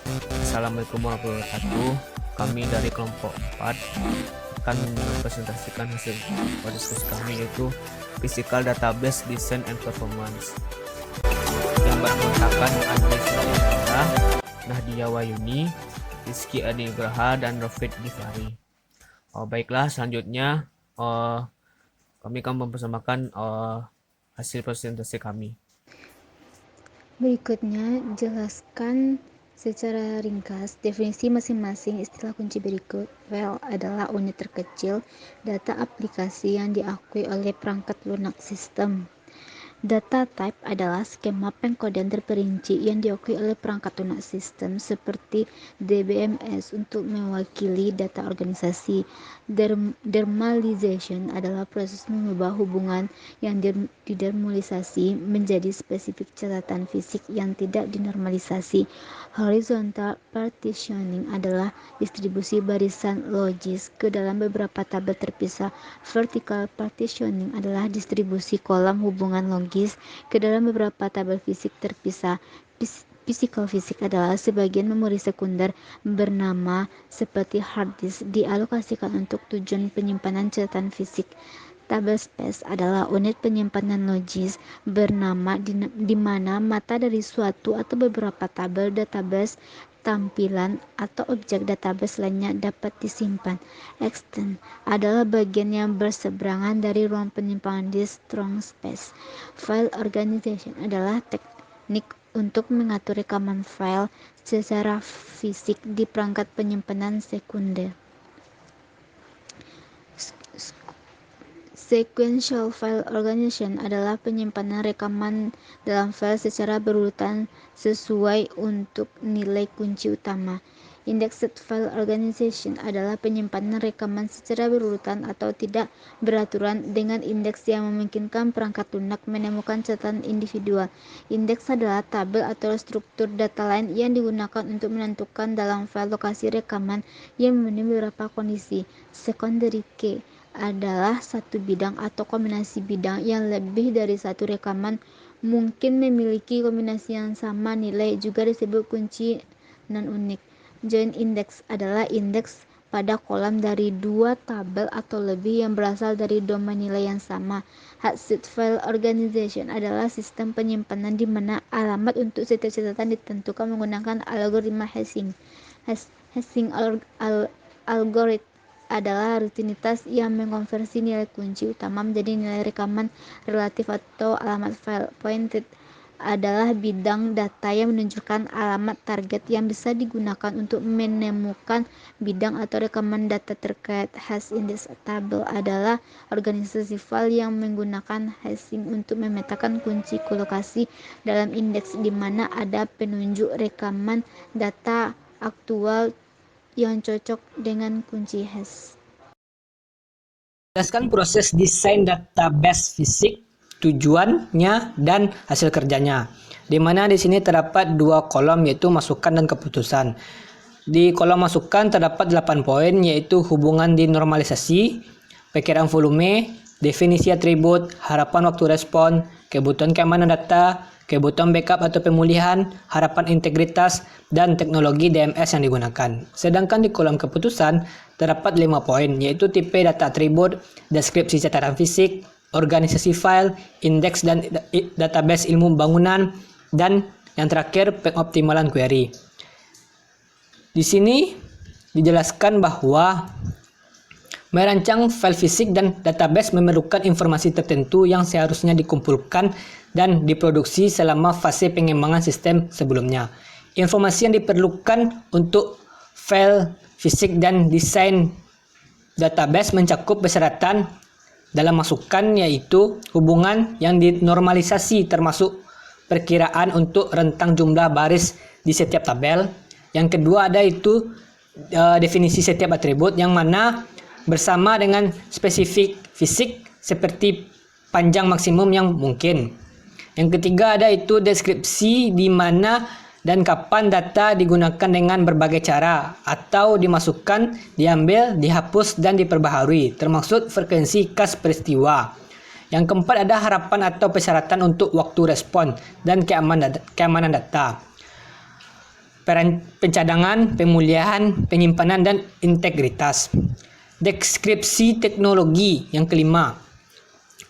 Assalamualaikum warahmatullahi wabarakatuh. Kami dari kelompok 4 akan mempresentasikan hasil diskusi kami, yaitu Physical Database Design and Performance, yang beranggotakan Andri Suryandara, Nahdia Wayuni, Rizky Adigraha, dan Rofid Gifari. Baiklah, selanjutnya kami akan mempersembahkan hasil presentasi kami. Berikutnya, jelaskan secara ringkas definisi masing-masing istilah kunci berikut. File adalah unit terkecil data aplikasi yang diakui oleh perangkat lunak sistem. Data type adalah skema pengkodean terperinci yang diakui oleh perangkat lunak sistem seperti DBMS untuk mewakili data organisasi. Dermalization adalah proses mengubah hubungan yang didermalisasi menjadi spesifik catatan fisik yang tidak dinormalisasi. Horizontal partitioning adalah distribusi barisan logis ke dalam beberapa tabel terpisah. Vertical partitioning adalah distribusi kolam hubungan logis ke dalam beberapa tabel fisik terpisah. Physical fisik adalah sebagian memori sekunder bernama seperti hard disk dialokasikan untuk tujuan penyimpanan catatan fisik. Tabel space adalah unit penyimpanan logis bernama di mana mata dari suatu atau beberapa tabel database, tampilan, atau objek database lainnya dapat disimpan. Extent adalah bagian yang berseberangan dari ruang penyimpanan di strong space. File organization adalah teknik untuk mengatur rekaman file secara fisik di perangkat penyimpanan sekunder. Sequential file organization adalah penyimpanan rekaman dalam file secara berurutan sesuai untuk nilai kunci utama. Indexed file organization adalah penyimpanan rekaman secara berurutan atau tidak beraturan dengan indeks yang memungkinkan perangkat lunak menemukan catatan individual. Indeks adalah tabel atau struktur data lain yang digunakan untuk menentukan dalam file lokasi rekaman yang memenuhi beberapa kondisi. Secondary key adalah satu bidang atau kombinasi bidang yang lebih dari satu rekaman mungkin memiliki kombinasi yang sama nilai, juga disebut kunci non-unik. Joint index adalah indeks pada kolam dari dua tabel atau lebih yang berasal dari domain nilai yang sama. Hashing file organization adalah sistem penyimpanan di mana alamat untuk setiap catatan ditentukan menggunakan algoritma hashing. Hashing algoritma adalah rutinitas yang mengkonversi nilai kunci utama menjadi nilai rekaman relatif atau alamat file. Pointed adalah bidang data yang menunjukkan alamat target yang bisa digunakan untuk menemukan bidang atau rekaman data terkait. Hash index table adalah organisasi file yang menggunakan hashing untuk memetakan kunci kolokasi dalam indeks di mana ada penunjuk rekaman data aktual yang cocok dengan kunci hash. Jelaskan proses desain database fisik, tujuannya, dan hasil kerjanya. Di mana di sini terdapat dua kolom, yaitu masukan dan keputusan. Di kolom masukan terdapat 8 poin, yaitu hubungan dinormalisasi, perkiraan volume, definisi atribut, harapan waktu respon, kebutuhan keamanan data, kebutuhan backup atau pemulihan, harapan integritas, dan teknologi DMS yang digunakan. Sedangkan di kolom keputusan terdapat 5 poin, yaitu tipe data atribut, deskripsi catatan fisik, organisasi file, indeks dan database ilmu bangunan, dan yang terakhir pengoptimalan query. Di sini dijelaskan bahwa merancang file fisik dan database memerlukan informasi tertentu yang seharusnya dikumpulkan dan diproduksi selama fase pengembangan sistem sebelumnya. Informasi yang diperlukan untuk file fisik dan desain database mencakup persyaratan dalam masukan, yaitu hubungan yang dinormalisasi termasuk perkiraan untuk rentang jumlah baris di setiap tabel. Yang kedua ada itu definisi setiap atribut yang mana bersama dengan spesifik fisik seperti panjang maksimum yang mungkin. Yang ketiga ada itu deskripsi di mana dan kapan data digunakan dengan berbagai cara atau dimasukkan, diambil, dihapus, dan diperbaharui, termasuk frekuensi kas peristiwa. Yang keempat ada harapan atau persyaratan untuk waktu respon dan keamanan data. pencadangan, pemulihan, penyimpanan, dan integritas. Deskripsi teknologi yang kelima,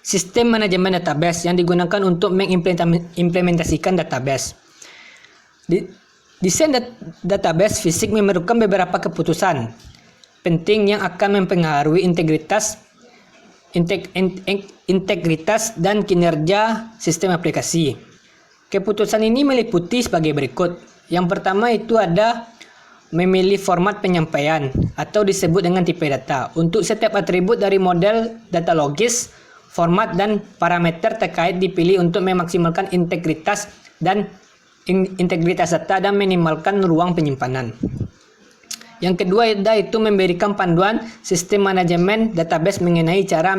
sistem manajemen database yang digunakan untuk mengimplementasikan database. Desain database fisik memerlukan beberapa keputusan penting yang akan mempengaruhi integritas dan kinerja sistem aplikasi. Keputusan ini meliputi sebagai berikut. Yang pertama itu ada memilih format penyampaian atau disebut dengan tipe data. Untuk setiap atribut dari model data logis, format dan parameter terkait dipilih untuk memaksimalkan integritas data dan minimalkan ruang penyimpanan. Yang kedua yaitu memberikan panduan sistem manajemen database mengenai cara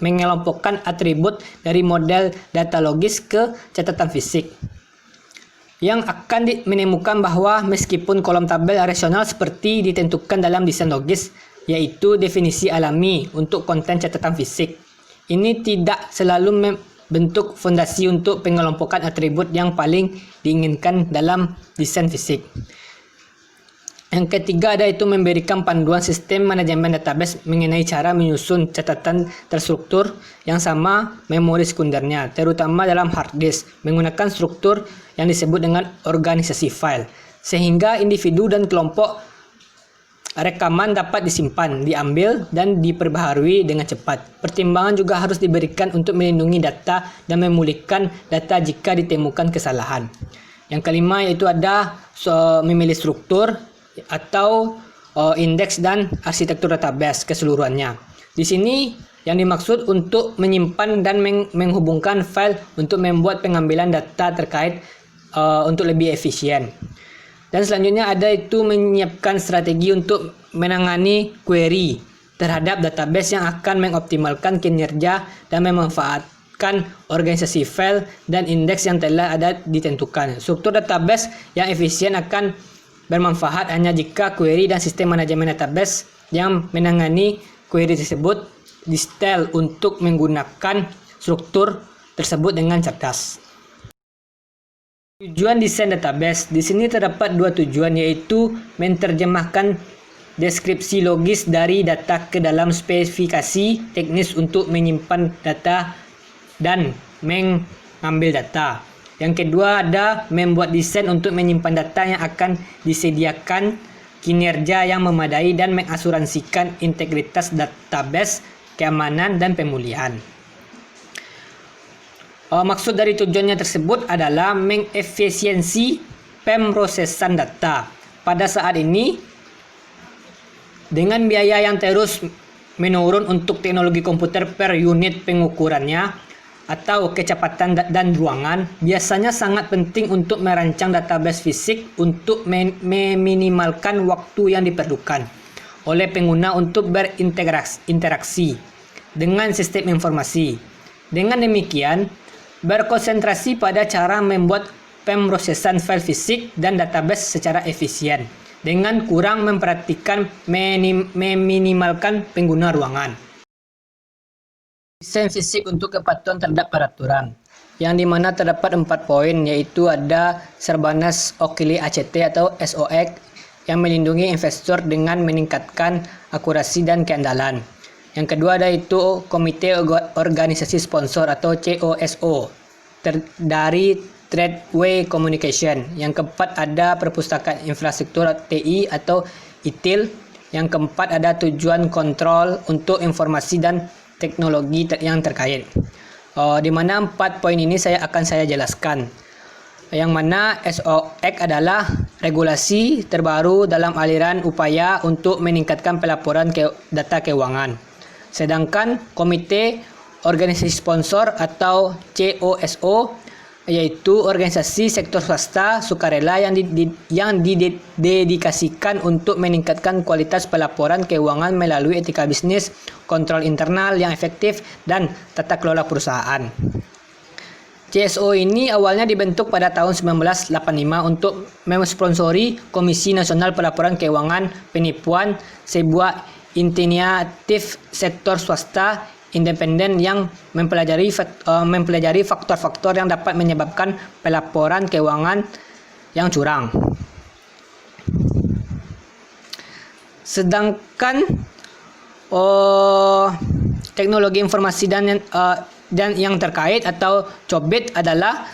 mengelompokkan atribut dari model data logis ke catatan fisik, yang akan menemukan bahwa meskipun kolom tabel rasional seperti ditentukan dalam desain logis, yaitu definisi alami untuk konten catatan fisik, ini tidak selalu membentuk fondasi untuk pengelompokan atribut yang paling diinginkan dalam desain fisik. Yang ketiga itu memberikan panduan sistem manajemen database mengenai cara menyusun catatan terstruktur yang sama memori sekundernya, terutama dalam hard disk, menggunakan struktur yang disebut dengan organisasi file, sehingga individu dan kelompok rekaman dapat disimpan, diambil, dan diperbaharui dengan cepat. Pertimbangan juga harus diberikan untuk melindungi data dan memulihkan data jika ditemukan kesalahan. Yang kelima yaitu ada memilih struktur atau indeks dan arsitektur database keseluruhannya. Di sini yang dimaksud untuk menyimpan dan menghubungkan file untuk membuat pengambilan data terkait untuk lebih efisien. Dan selanjutnya ada itu menyiapkan strategi untuk menangani query terhadap database yang akan mengoptimalkan kinerja dan memanfaatkan organisasi file dan indeks yang telah ada ditentukan. Struktur database yang efisien akan bermanfaat hanya jika query dan sistem manajemen database yang menangani query tersebut disetel untuk menggunakan struktur tersebut dengan cerdas. Tujuan desain database. Di sini terdapat dua tujuan, yaitu menerjemahkan deskripsi logis dari data ke dalam spesifikasi teknis untuk menyimpan data dan mengambil data. Yang kedua ada membuat desain untuk menyimpan data yang akan disediakan kinerja yang memadai dan mengasuransikan integritas database, keamanan, dan pemulihan. Maksud dari tujuannya tersebut adalah mengefisiensi pemrosesan data. Pada saat ini, dengan biaya yang terus menurun untuk teknologi komputer per unit pengukurannya atau kecepatan dan ruangan, biasanya sangat penting untuk merancang database fisik untuk meminimalkan waktu yang diperlukan oleh pengguna untuk berinteraksi dengan sistem informasi. Dengan demikian, berkonsentrasi pada cara membuat pemrosesan file fisik dan database secara efisien, dengan kurang memperhatikan meminimalkan pengguna ruangan. Desain fisik untuk kepatuhan terhadap peraturan, yang dimana terdapat 4 poin, yaitu ada Sarbanes Okhly ACT atau SOX yang melindungi investor dengan meningkatkan akurasi dan keandalan. Yang kedua ada itu Komite Organisasi Sponsor atau COSO dari Tradeway Communication. Yang keempat ada Perpustakaan Infrastruktur TI atau ITIL. Yang keempat ada tujuan kontrol untuk informasi dan teknologi yang terkait. Di mana 4 poin ini akan saya jelaskan. Yang mana SOX adalah regulasi terbaru dalam aliran upaya untuk meningkatkan pelaporan data keuangan. Sedangkan Komite Organisasi Sponsor atau COSO yaitu organisasi sektor swasta sukarela yang didedikasikan untuk meningkatkan kualitas pelaporan keuangan melalui etika bisnis, kontrol internal yang efektif, dan tata kelola perusahaan. CSO ini awalnya dibentuk pada tahun 1985 untuk mensponsori Komisi Nasional Pelaporan Keuangan Penipuan, sebuah inisiatif sektor swasta independen yang mempelajari faktor-faktor yang dapat menyebabkan pelaporan keuangan yang curang. Sedangkan teknologi informasi dan yang terkait atau COBIT adalah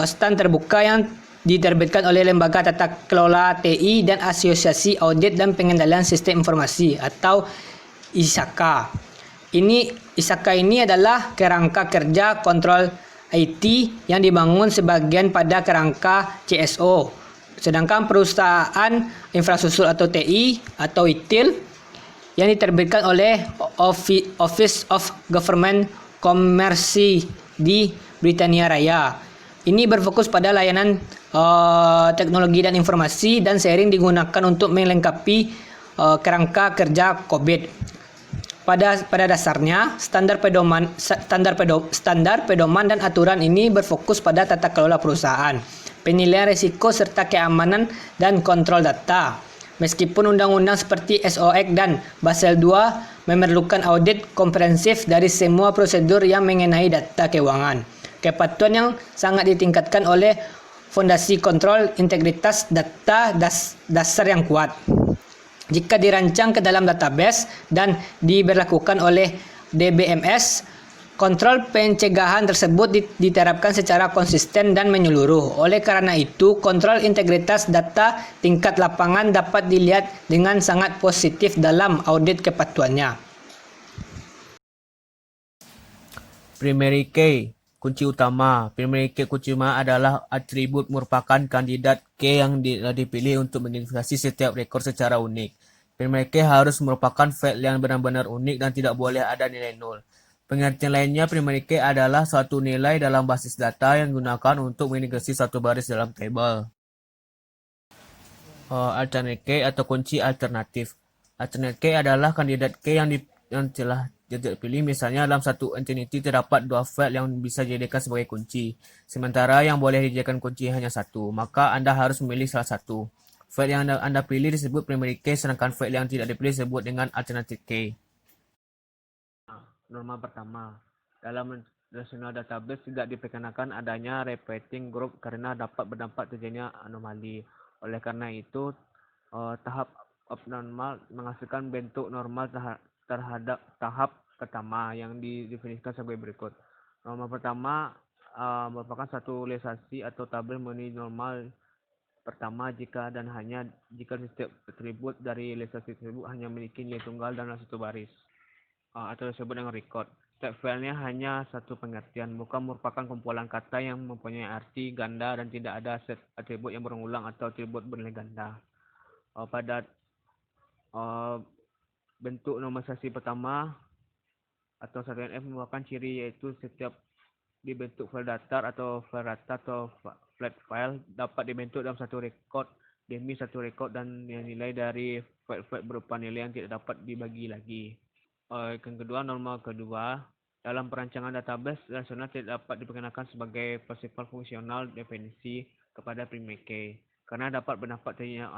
stand terbuka yang diterbitkan oleh Lembaga Tata Kelola TI dan Asosiasi Audit dan Pengendalian Sistem Informasi atau ISAKA. ISAKA ini adalah kerangka kerja kontrol IT yang dibangun sebagian pada kerangka CSO. Sedangkan perusahaan infrastruktur atau TI atau ITIL yang diterbitkan oleh Office of Government Commerce di Britania Raya. Ini berfokus pada layanan teknologi dan informasi dan sharing digunakan untuk melengkapi kerangka kerja COVID. Pada dasarnya, standar pedoman dan aturan ini berfokus pada tata kelola perusahaan, penilaian risiko serta keamanan dan kontrol data. Meskipun undang-undang seperti SOX dan Basel II memerlukan audit komprehensif dari semua prosedur yang mengenai data keuangan, kepatuhan yang sangat ditingkatkan oleh fondasi kontrol integritas data dasar yang kuat. Jika dirancang ke dalam database dan diberlakukan oleh DBMS, kontrol pencegahan tersebut diterapkan secara konsisten dan menyeluruh. Oleh karena itu, kontrol integritas data tingkat lapangan dapat dilihat dengan sangat positif dalam audit kepatuhannya. Primary key, kunci utama. Primary key kunci utama adalah atribut merupakan kandidat key yang dipilih untuk mengidentifikasi setiap rekor secara unik. Primary key harus merupakan file yang benar-benar unik dan tidak boleh ada nilai nol. Pengertian lainnya, primary key adalah suatu nilai dalam basis data yang digunakan untuk mengindikasi satu baris dalam tabel. Alternate key atau kunci alternatif. Alternate key adalah kandidat key yang telah dipilih. Misalnya dalam satu entity terdapat dua file yang bisa dijadikan sebagai kunci, sementara yang boleh dijadikan kunci hanya satu. Maka Anda harus memilih salah satu. File yang Anda pilih disebut primary key, sedangkan file yang tidak dipilih disebut dengan alternative key. Norma pertama, dalam relational database tidak diperkenakan adanya repeating group karena dapat berdampak terjadinya anomali. Oleh karena itu, tahap abnormal menghasilkan bentuk normal terhadap tahap pertama yang didefinisikan sebagai berikut. Norma pertama merupakan satu realisasi atau tabel mengenai normal pertama jika dan hanya jika setiap atribut dari realisasi tersebut hanya memiliki nilai tunggal dalam satu baris, atau disebut dengan record. Setiap filenya hanya satu pengertian, bukan merupakan kumpulan kata yang mempunyai arti ganda dan tidak ada set atribut yang berulang atau atribut bernilai ganda. Pada bentuk normalisasi pertama atau 1NF merupakan ciri yaitu setiap dibentuk file datar atau file rata atau flat file dapat dibentuk dalam satu rekod demi satu rekod dan nilai dari file-file berupa nilai yang tidak dapat dibagi lagi. Yang kedua, norma kedua, dalam perancangan database relasional tidak dapat diperkenalkan sebagai persifat fungsional definisi kepada primary key karena dapat berdampak terjadinya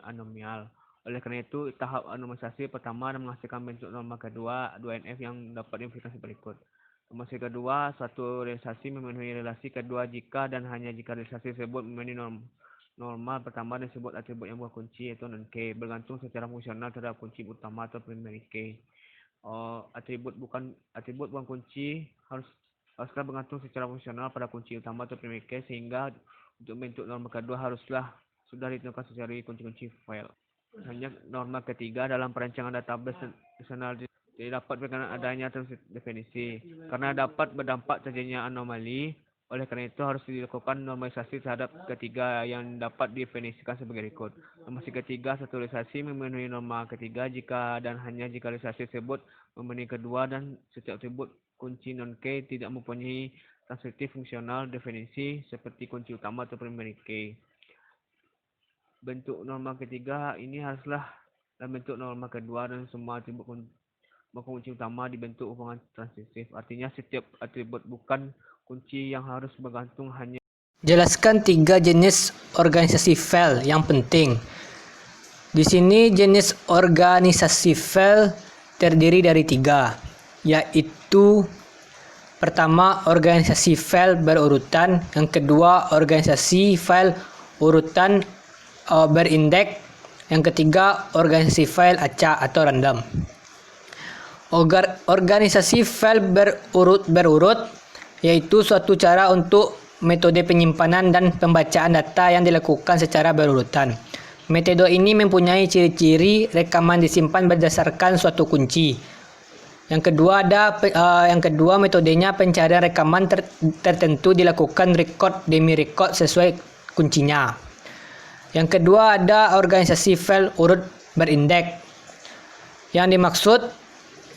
anomial. Oleh karena itu, tahap normalisasi pertama menghasilkan bentuk norma kedua 2NF yang dapat diidentifikasi berikut. Normalisasi kedua, suatu realisasi memenuhi relasi kedua jika dan hanya jika realisasi tersebut memenuhi norma pertama disebut atribut yang bukan kunci yaitu non-key, bergantung secara fungsional terhadap kunci utama atau primary key. Atribut bukan kunci haruslah bergantung secara fungsional pada kunci utama atau primary key, sehingga untuk bentuk norma kedua haruslah sudah ditentukan secara kunci-kunci file. Hanya norma ketiga, dalam perancangan database relasional tidak dapat berkenan adanya definisi karena dapat berdampak terjadinya anomali. Oleh karena itu harus dilakukan normalisasi terhadap ketiga yang dapat didefinisikan sebagai berikut. Normalisasi ketiga, satu realisasi memenuhi norma ketiga jika dan hanya jika realisasi tersebut memenuhi kedua dan setiap atribut kunci non-key tidak mempunyai transitif fungsional definisi seperti kunci utama atau primary key. Bentuk norma ketiga ini haruslah dalam bentuk norma kedua dan semua atribut kunci utama dibentuk hubungan transitif. Artinya setiap atribut bukan kunci yang harus bergantung hanya. Jelaskan 3 jenis organisasi file yang penting. Di sini jenis organisasi file terdiri dari 3, yaitu pertama organisasi file berurutan, yang kedua organisasi file urutan berindeks, Yang ketiga, organisasi file acak atau random. Organisasi file berurut yaitu suatu cara untuk metode penyimpanan dan pembacaan data yang dilakukan secara berurutan. Metode ini mempunyai ciri-ciri rekaman disimpan berdasarkan suatu kunci. Yang kedua metodenya pencarian rekaman tertentu dilakukan record demi record sesuai kuncinya. Yang kedua ada organisasi file urut berindeks. Yang dimaksud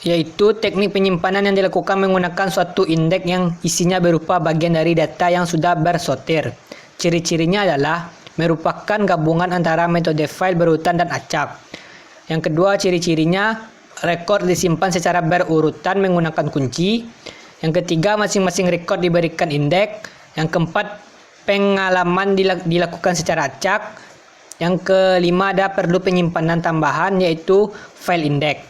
yaitu teknik penyimpanan yang dilakukan menggunakan suatu indeks yang isinya berupa bagian dari data yang sudah bersortir. Ciri-cirinya adalah merupakan gabungan antara metode file berurutan dan acak. Yang kedua ciri-cirinya rekod disimpan secara berurutan menggunakan kunci. Yang ketiga masing-masing rekod diberikan indeks. Yang keempat pengalaman dilakukan secara acak. Yang kelima ada perlu penyimpanan tambahan yaitu file indeks.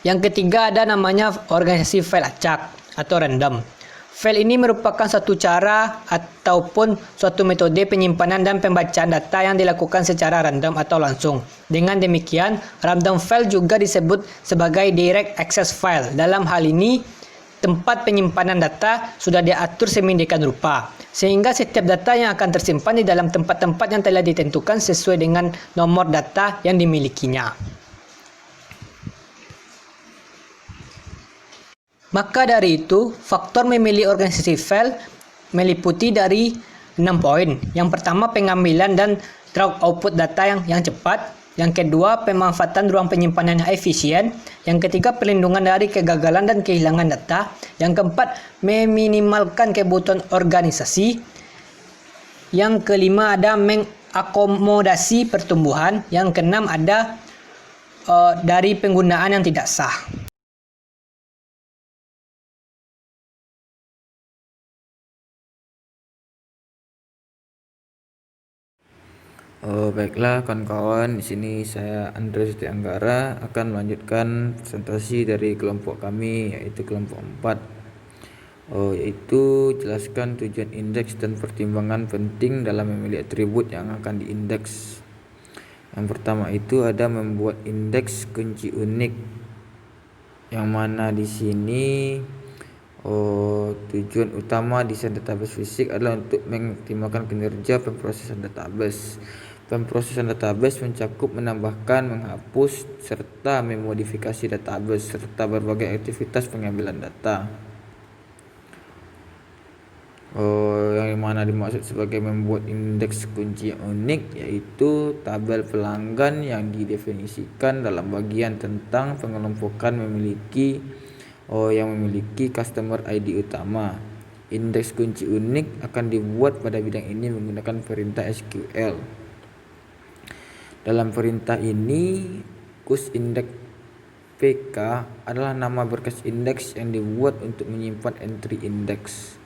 Yang ketiga ada namanya organisasi file acak atau random. File ini merupakan satu cara ataupun suatu metode penyimpanan dan pembacaan data yang dilakukan secara random atau langsung. Dengan demikian, random file juga disebut sebagai direct access file. Dalam hal ini, tempat penyimpanan data sudah diatur sedemikian rupa, sehingga setiap data yang akan tersimpan di dalam tempat-tempat yang telah ditentukan sesuai dengan nomor data yang dimilikinya. Maka dari itu, faktor memilih organisasi file meliputi dari 6 poin. Yang pertama, pengambilan dan drag output data yang cepat. Yang kedua, pemanfaatan ruang penyimpanan yang efisien. Yang ketiga, perlindungan dari kegagalan dan kehilangan data. Yang keempat, meminimalkan kebutuhan organisasi. Yang kelima, ada mengakomodasi pertumbuhan. Yang keenam, ada dari penggunaan yang tidak sah. Baiklah kawan-kawan, di sini saya Andres Siti Anggara akan melanjutkan presentasi dari kelompok kami yaitu kelompok 4. Yaitu jelaskan tujuan indeks dan pertimbangan penting dalam memilih atribut yang akan diindeks. Yang pertama itu ada membuat indeks kunci unik, yang mana di sini tujuan utama desain database fisik adalah untuk mengoptimalkan kinerja pemrosesan database. Pemrosesan database mencakup menambahkan, menghapus, serta memodifikasi database serta berbagai aktivitas pengambilan data. Yang mana dimaksud sebagai membuat indeks kunci yang unik yaitu tabel pelanggan yang didefinisikan dalam bagian tentang pengelompokan yang memiliki customer ID utama. Indeks kunci unik akan dibuat pada bidang ini menggunakan perintah SQL. Dalam perintah ini, kusindex PK adalah nama berkas indeks yang dibuat untuk menyimpan entry indeks.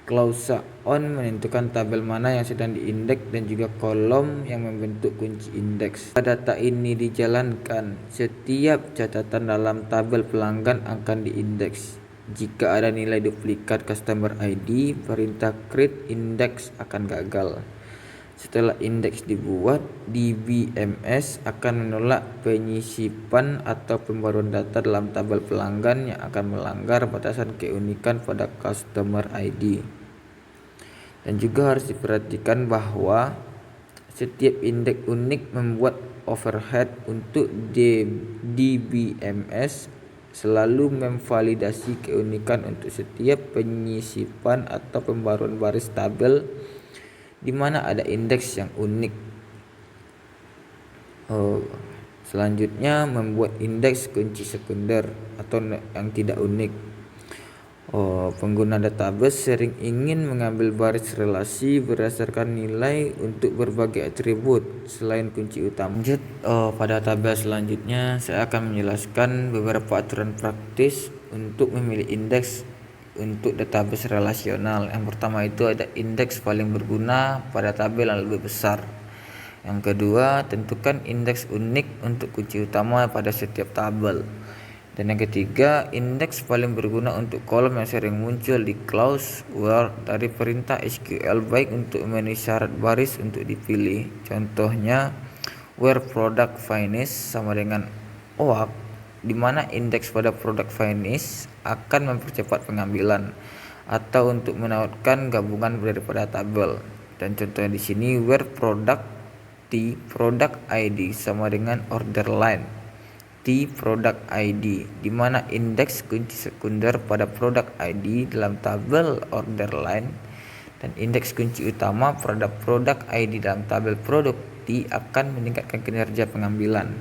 Klausa on menentukan tabel mana yang sedang diindeks dan juga kolom yang membentuk kunci indeks. Pada data ini dijalankan, setiap catatan dalam tabel pelanggan akan diindeks. Jika ada nilai duplikat customer ID, perintah create index akan gagal. Setelah indeks dibuat, DBMS akan menolak penyisipan atau pembaruan data dalam tabel pelanggan yang akan melanggar batasan keunikan pada customer ID. Dan juga harus diperhatikan bahwa setiap indeks unik membuat overhead untuk DBMS selalu memvalidasi keunikan untuk setiap penyisipan atau pembaruan baris tabel di mana ada indeks yang unik. Selanjutnya membuat indeks kunci sekunder atau yang tidak unik. Pengguna database sering ingin mengambil baris relasi berdasarkan nilai untuk berbagai atribut selain kunci utama. Lanjut, pada tabel selanjutnya saya akan menjelaskan beberapa aturan praktis untuk memilih indeks untuk database relasional. Yang pertama itu ada indeks paling berguna pada tabel yang lebih besar. Yang kedua, tentukan indeks unik untuk kunci utama pada setiap tabel. Dan yang ketiga, indeks paling berguna untuk kolom yang sering muncul di clause where dari perintah SQL baik untuk memenuhi syarat baris untuk dipilih. Contohnya where product finish sama dengan OAK, di mana indeks pada produk finish akan mempercepat pengambilan atau untuk menautkan gabungan daripada tabel. Dan contohnya di sini where product T product ID sama dengan order line T product ID, di mana indeks kunci sekunder pada produk ID dalam tabel order line dan indeks kunci utama pada produk ID dalam tabel produk T akan meningkatkan kinerja pengambilan.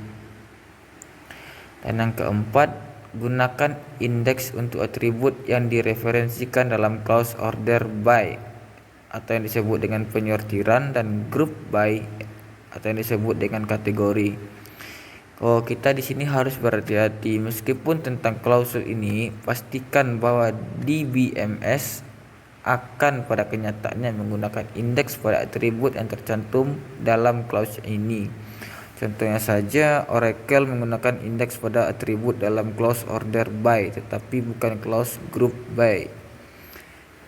Dan yang keempat, gunakan indeks untuk atribut yang direferensikan dalam clause order by atau yang disebut dengan penyortiran dan group by atau yang disebut dengan kategori. Kita di sini harus berhati-hati meskipun tentang klausul ini, pastikan bahwa di BMS akan pada kenyataannya menggunakan indeks pada atribut yang tercantum dalam clause ini. Contohnya saja, Oracle menggunakan indeks pada atribut dalam clause order by tetapi bukan clause group by.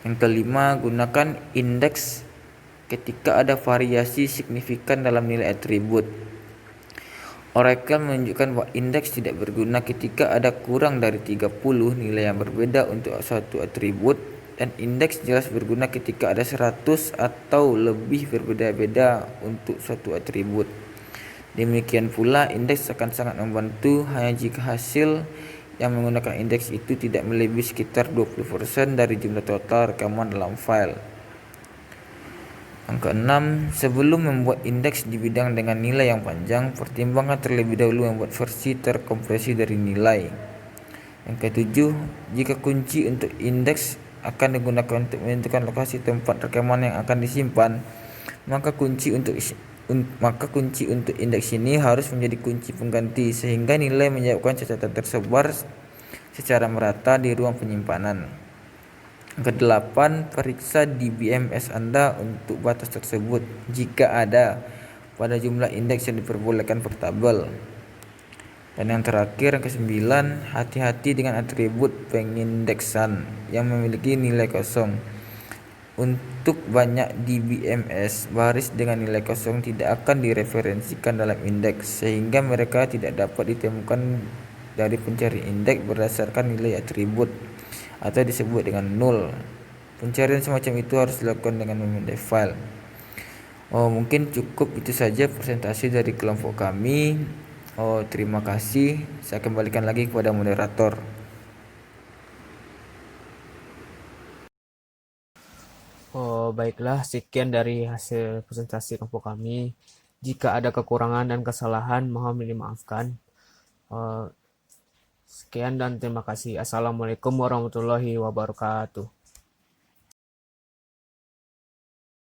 Yang kelima, gunakan indeks ketika ada variasi signifikan dalam nilai atribut. Oracle menunjukkan bahwa indeks tidak berguna ketika ada kurang dari 30 nilai yang berbeda untuk suatu atribut, dan indeks jelas berguna ketika ada 100 atau lebih berbeda-beda untuk suatu atribut. Demikian pula, indeks akan sangat membantu hanya jika hasil yang menggunakan indeks itu tidak melebihi sekitar 20% dari jumlah total rekaman dalam file. Yang keenam, sebelum membuat indeks di bidang dengan nilai yang panjang, pertimbangkan terlebih dahulu membuat versi terkompresi dari nilai. Yang ketujuh, jika kunci untuk indeks akan digunakan untuk menentukan lokasi tempat rekaman yang akan disimpan, maka kunci untuk indeks ini harus menjadi kunci pengganti sehingga nilai menyebabkan catatan tersebar secara merata di ruang penyimpanan. Kedelapan, periksa di BMS Anda untuk batas tersebut jika ada pada jumlah indeks yang diperbolehkan per tabel. Dan yang terakhir, yang kesembilan, hati-hati dengan atribut pengindeksan yang memiliki nilai kosong. Untuk banyak di BMS, baris dengan nilai kosong tidak akan direferensikan dalam indeks sehingga mereka tidak dapat ditemukan dari pencari indeks berdasarkan nilai atribut atau disebut dengan null. Pencarian semacam itu harus dilakukan dengan memindai file. Mungkin cukup itu saja presentasi dari kelompok kami. Terima kasih. Saya kembalikan lagi kepada moderator. Baiklah, sekian dari hasil presentasi kelompok kami. Jika ada kekurangan dan kesalahan, mohon dimaafkan. Sekian dan terima kasih. Assalamualaikum warahmatullahi wabarakatuh.